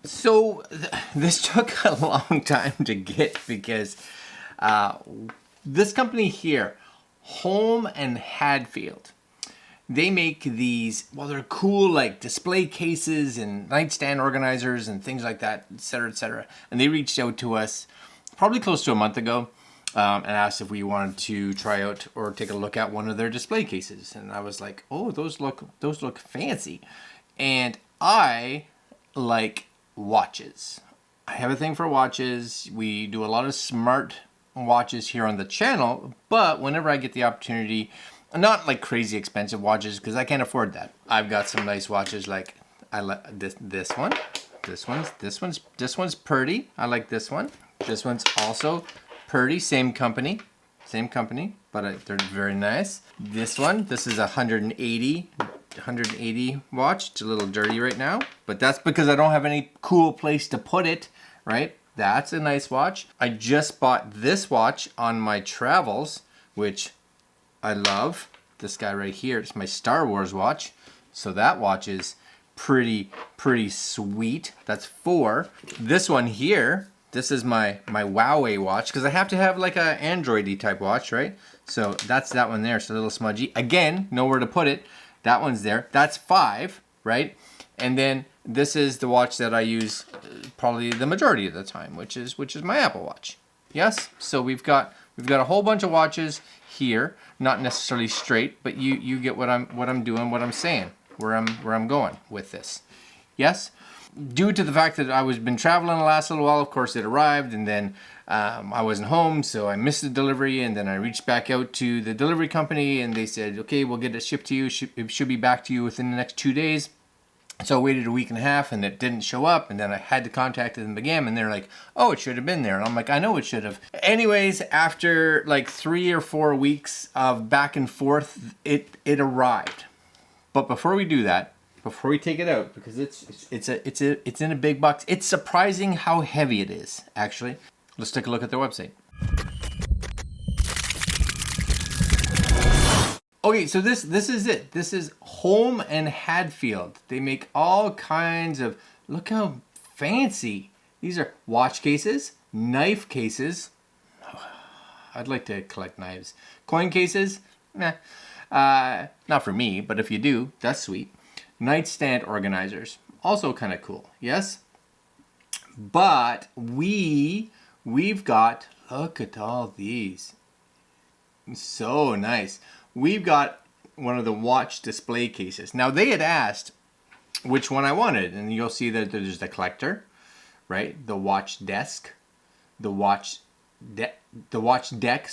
So this took a long time to get because this company here, Holme and Hadfield, they make these, well, they're cool like display cases and nightstand organizers and things like that, et cetera, et cetera. And they reached out to us probably close to a month ago and asked if we wanted to try out or take a look at one of their display cases. And I was like, oh, those look fancy. And I like watches. I have a thing for watches. We do a lot of smart watches here on the channel, but whenever I get the opportunity, not like crazy expensive watches because I can't afford that. I've got some nice watches like I like this one. This one's pretty. I like this one. This one's also pretty. Same company, but they're very nice. This is a 180 watch. It's a little dirty right now, but that's because I don't have any cool place to put it, right? That's a nice watch. I just bought this watch on my travels, which I love. This guy right here. It's my Star Wars watch. So that watch is pretty sweet. That's 4. This one here, this is my Huawei watch because I have to have like a Android-y type watch, right? So that's that one there. It's a little smudgy. Again, nowhere to put it. That one's there. That's 5, right? And then this is the watch that I use probably the majority of the time, which is my Apple Watch. Yes? So we've got a whole bunch of watches here, not necessarily straight, but you get what I'm doing, what I'm saying, where I'm going with this. Yes? Due to the fact that I was been traveling the last little while, of course it arrived, and then I wasn't home, so I missed the delivery, and then I reached back out to the delivery company, and they said, okay, we'll get it shipped to you. It should be back to you within the next 2 days. So I waited a week and a half, and it didn't show up, and then I had to contact them again, and they're like, oh, it should have been there. And I'm like, I know it should have. Anyways, after like 3 or 4 weeks of back and forth, it arrived. But before we do that, before we take it out, because it's in a big box, it's surprising how heavy it is, actually. Let's take a look at their website. Okay, so this is it. This is Holme and Hadfield. They make all kinds of, look how fancy. These are watch cases, knife cases. I'd like to collect knives. Coin cases, nah. Not for me, but if you do, that's sweet. Nightstand organizers, also kind of cool, yes? But we've got, look at all these. So nice. We've got one of the watch display cases. Now they had asked which one I wanted, and you'll see that there's the collector, right? The watch desk, the watch deck, the watch deck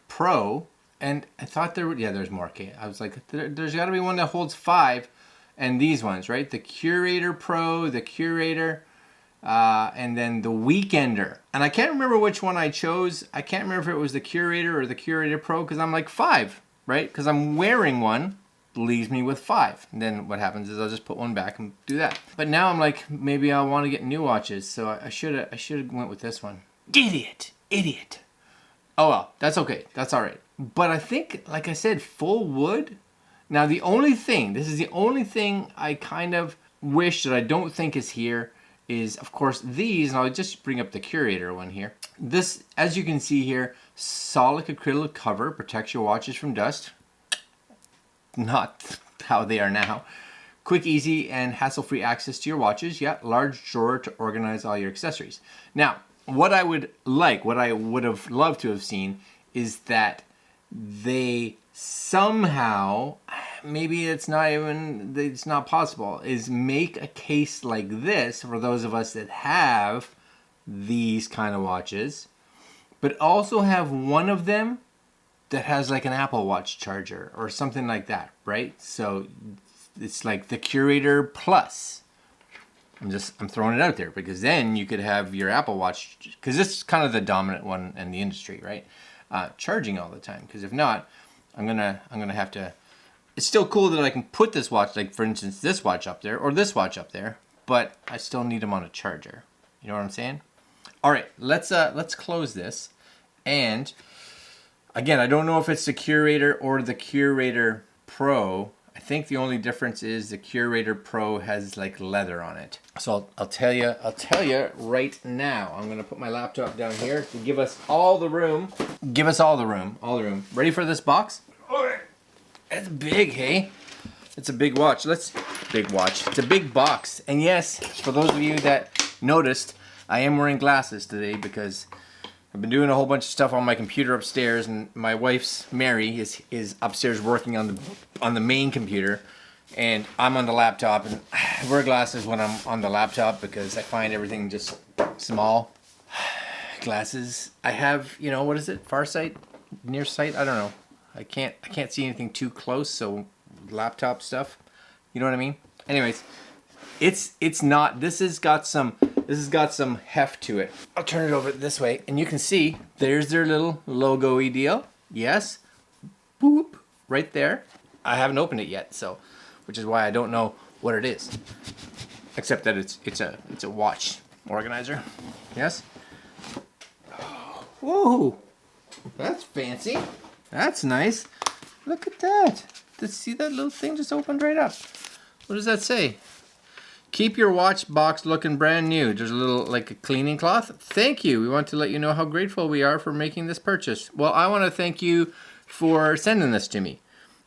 Pro, and I thought there's more. Okay, I was like, there's got to be one that holds 5, and these ones, right? The Curator Pro, the Curator. And then the Weekender. And I can't remember which one I chose. I can't remember if it was the Curator or the Curator Pro because I'm like 5, right? Because I'm wearing one, leaves me with 5. And then what happens is I'll just put one back and do that. But now I'm like, maybe I want to get new watches, so I should have went with this one. Idiot. Oh well, that's okay. That's all right. But I think, like I said, full wood. Now this is the only thing I kind of wish that I don't think is here, is of course these, and I'll just bring up the Curator one here. This, as you can see here, solid acrylic cover protects your watches from dust. Not how they are now. Quick, easy, and hassle-free access to your watches. Yeah, large drawer to organize all your accessories. Now, what I would have loved to have seen is that they somehow, maybe it's not possible, is make a case like this for those of us that have these kind of watches, but also have one of them that has like an Apple Watch charger or something like that, right? So it's like the Curator Plus. I'm throwing it out there because then you could have your Apple Watch, because this is kind of the dominant one in the industry, right? Charging all the time, because if not, I'm gonna have to. It's still cool that I can put this watch, like for instance, this watch up there or this watch up there, but I still need them on a charger. You know what I'm saying? All right, let's close this. And again, I don't know if it's the Curator or the Curator Pro. I think the only difference is the Curator Pro has like leather on it. So I'll tell you right now. I'm gonna put my laptop down here to give us all the room. Give us all the room. Ready for this box? It's big, hey? It's a big watch. Big watch. It's a big box. And yes, for those of you that noticed, I am wearing glasses today because I've been doing a whole bunch of stuff on my computer upstairs, and my wife's Mary is upstairs working on the main computer, and I'm on the laptop, and I wear glasses when I'm on the laptop because I find everything just small. Glasses. I have, you know, what is it? Farsight? Near sight? I don't know. I can't see anything too close, so laptop stuff. You know what I mean? Anyways, it's not, this has got some heft to it. I'll turn it over this way and you can see there's their little logo-y deal. Yes. Boop. Right there. I haven't opened it yet, so, which is why I don't know what it is. Except that it's a watch organizer. Yes? Whoa. That's fancy. That's nice. Look at that. See that little thing just opened right up. What does that say? Keep your watch box looking brand new. There's a little, like a cleaning cloth. Thank you. We want to let you know how grateful we are for making this purchase. Well, I want to thank you for sending this to me.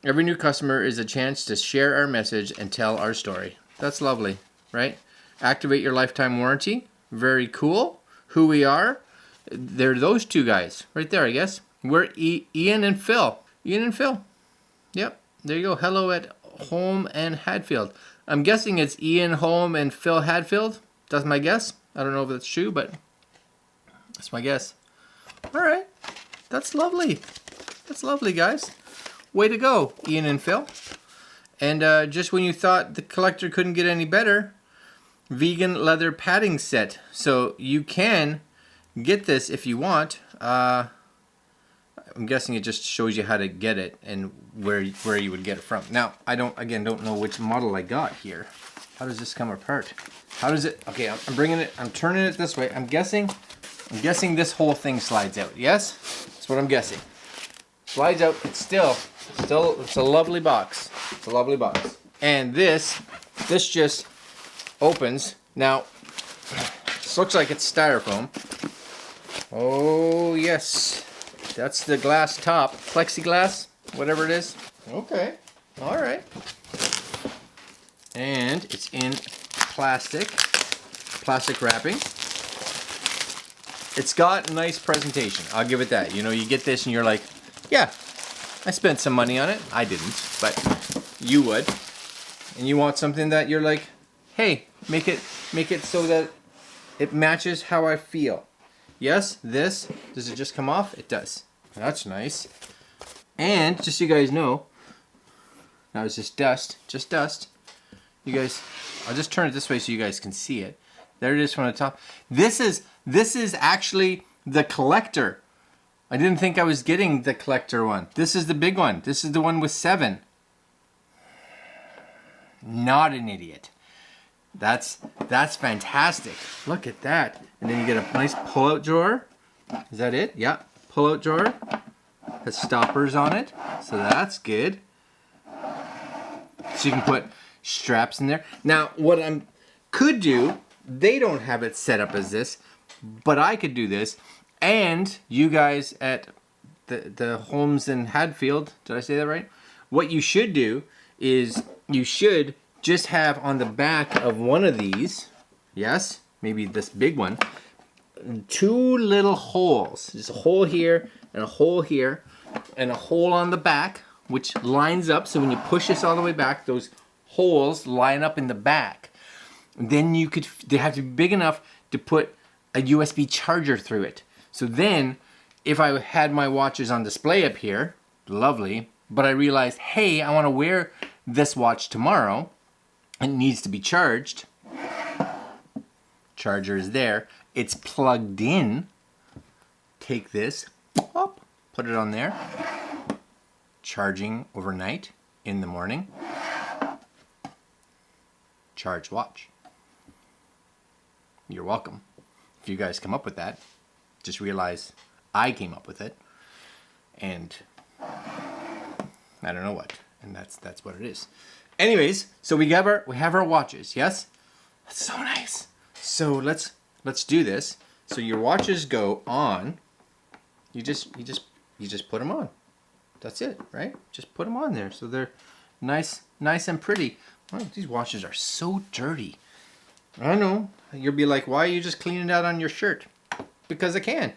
Every new customer is a chance to share our message and tell our story. That's lovely, right? Activate your lifetime warranty. Very cool. Who we are. They're those two guys right there, I guess. We're Ian and Phil. Ian and Phil. Yep. There you go. Hello at Holme and Hadfield. I'm guessing it's Ian Holme and Phil Hadfield. That's my guess. I don't know if that's true, but that's my guess. All right. That's lovely. That's lovely, guys. Way to go, Ian and Phil. And just when you thought the collector couldn't get any better, vegan leather padding set. So you can get this if you want. I'm guessing it just shows you how to get it and where you would get it from. Now, I don't know which model I got here. How does this come apart? How does it? Okay, I'm turning it this way. I'm guessing this whole thing slides out. Yes? That's what I'm guessing. Slides out. It's still it's a lovely box. It's a lovely box. And this just opens. Now, this looks like it's styrofoam. Oh, yes. That's the glass top, plexiglass, whatever it is. Okay, all right. And it's in plastic wrapping. It's got a nice presentation, I'll give it that. You know, you get this and you're like, yeah, I spent some money on it. I didn't, but you would. And you want something that you're like, hey, make it so that it matches how I feel. Yes, does it just come off? It does. That's nice. And just so you guys know, now it's just dust. You guys, I'll just turn it this way so you guys can see it. There it is from the top. This is actually the collector. I didn't think I was getting the collector one. This is the big one. This is the one with 7. Not an idiot. That's fantastic. Look at that. And then you get a nice pull-out drawer. Is that it? Yeah. Pull-out drawer. Has stoppers on it. So that's good. So you can put straps in there. Now, what I could do, they don't have it set up as this, but I could do this. And you guys at the Holmes and Hadfield, did I say that right? What you should do is you should just have on the back of one of these, yes, maybe this big one, 2 little holes. Just a hole here and a hole here and a hole on the back, which lines up. So when you push this all the way back, those holes line up in the back. Then they have to be big enough to put a USB charger through it. So then if I had my watches on display up here, lovely, but I realized, hey, I want to wear this watch tomorrow, it needs to be charged. Charger is there. It's plugged in. Take this, put it on there. Charging overnight, in the morning. Charge watch. You're welcome. If you guys come up with that, just realize I came up with it. And I don't know what. And that's what it is. Anyways, so we have our watches, yes? That's so nice. So let's do this. So your watches go on. You just put them on. That's it, right? Just put them on there. So they're nice and pretty. Oh, these watches are so dirty. I know. You'll be like, why are you just cleaning it out on your shirt? Because I can.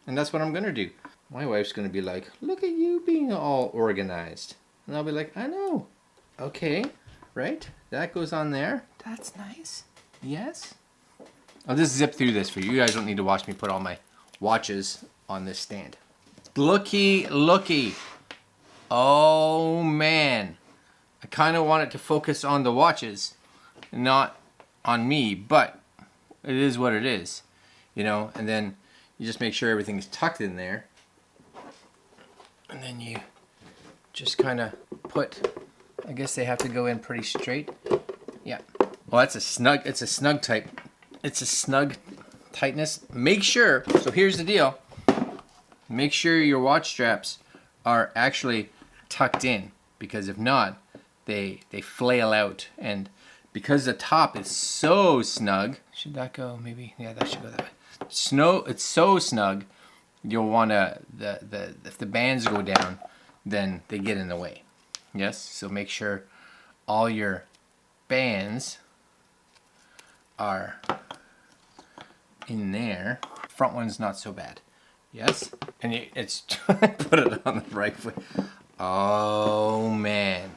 And that's what I'm gonna do. My wife's gonna be like, look at you being all organized. And I'll be like, I know. Okay, right? That goes on there. That's nice. Yes. I'll just zip through this for you. You guys don't need to watch me put all my watches on this stand. Looky. Oh man. I kind of want it to focus on the watches, not on me, but it is what it is, you know. And then you just make sure everything is tucked in there, and then you just kind of put, I guess they have to go in pretty straight. Yeah. Well, it's a snug type. It's a snug tightness. Make sure, so here's the deal. Make sure your watch straps are actually tucked in, because if not, they flail out. And because the top is so snug, should that go maybe? Yeah, that should go that way. It's so snug, you'll want to, if the bands go down, then they get in the way. Yes, so make sure all your bands are in there. Front one's not so bad. Yes, and it's put it on the right foot. Oh man,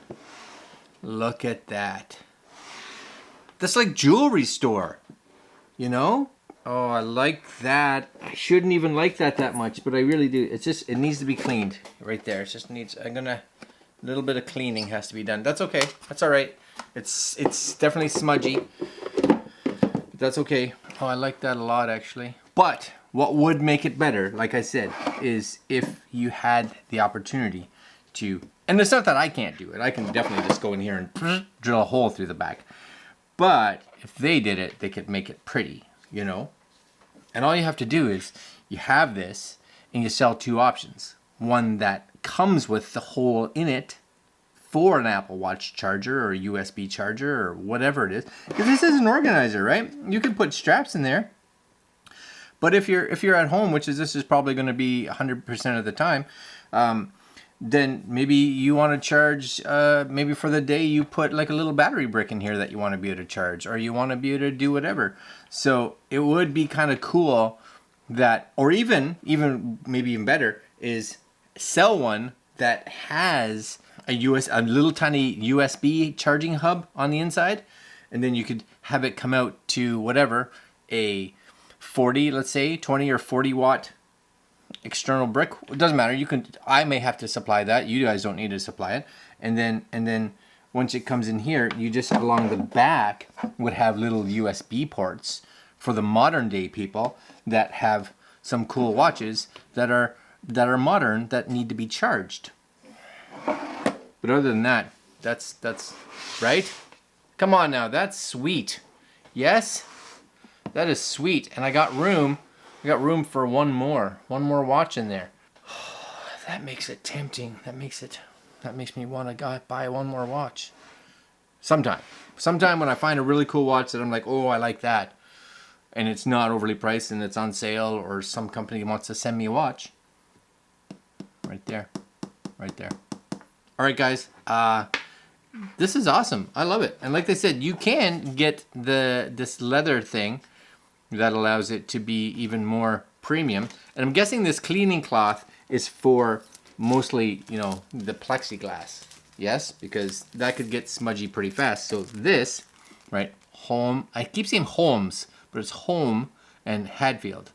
look at that. That's like jewelry store, you know? Oh, I like that. I shouldn't even like that much, but I really do. It's just, it needs to be cleaned right there. It just needs, a little bit of cleaning has to be done. That's okay. That's all right. It's definitely smudgy, but that's okay. Oh, I like that a lot actually. But what would make it better, like I said, is if you had the opportunity to, and it's not that I can't do it. I can definitely just go in here and drill a hole through the back. But if they did it, they could make it pretty, you know? And all you have to do is you have this and you sell two options. One that comes with the hole in it for an Apple Watch charger or a USB charger or whatever it is. Because this is an organizer, right? You could put straps in there. But if you're at home, which is this is probably going to be 100% of the time, then maybe you want to charge, maybe for the day you put like a little battery brick in here that you want to be able to charge, or you want to be able to do whatever. So it would be kind of cool that, or even maybe even better, is sell one that has a little tiny USB charging hub on the inside, and then you could have it come out to whatever, a 40, let's say 20 or 40 watt external brick. It doesn't matter. I may have to supply that. You guys don't need to supply it. And then once it comes in here, you just along the back would have little USB ports for the modern day people that have some cool watches that are modern that need to be charged. But other than that, that's right. Come on now, that's sweet. Yes, that is sweet. And I got room for one more watch in there. That makes it tempting. That makes me want to buy one more watch. Sometime when I find a really cool watch that I'm like, oh, I like that, and it's not overly priced and it's on sale, or some company wants to send me a watch. Right there. All right, guys. This is awesome. I love it. And like they said, you can get this leather thing that allows it to be even more premium. And I'm guessing this cleaning cloth is for mostly, you know, the plexiglass. Yes, because that could get smudgy pretty fast. So this, right, Holme, I keep saying Holmes, but it's Holme and Hadfield.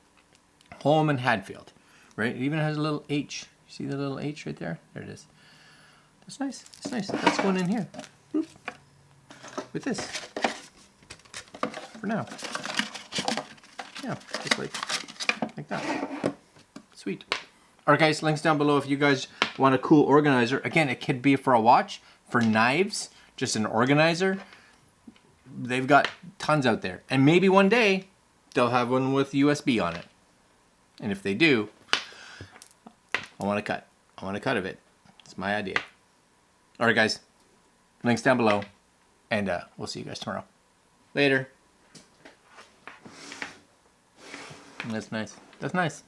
Holme and Hadfield, right? It even has a little H. You see the little H right there? There it is. That's nice. It's nice. That's going in here. Boop. With this. For now. Yeah, just like that. Sweet. Alright guys, links down below if you guys want a cool organizer. Again, it could be for a watch, for knives, just an organizer. They've got tons out there. And maybe one day, they'll have one with USB on it. And if they do, I want a cut. I want a cut of it. It's my idea. All right, guys. Links down below. And we'll see you guys tomorrow. Later. That's nice. That's nice.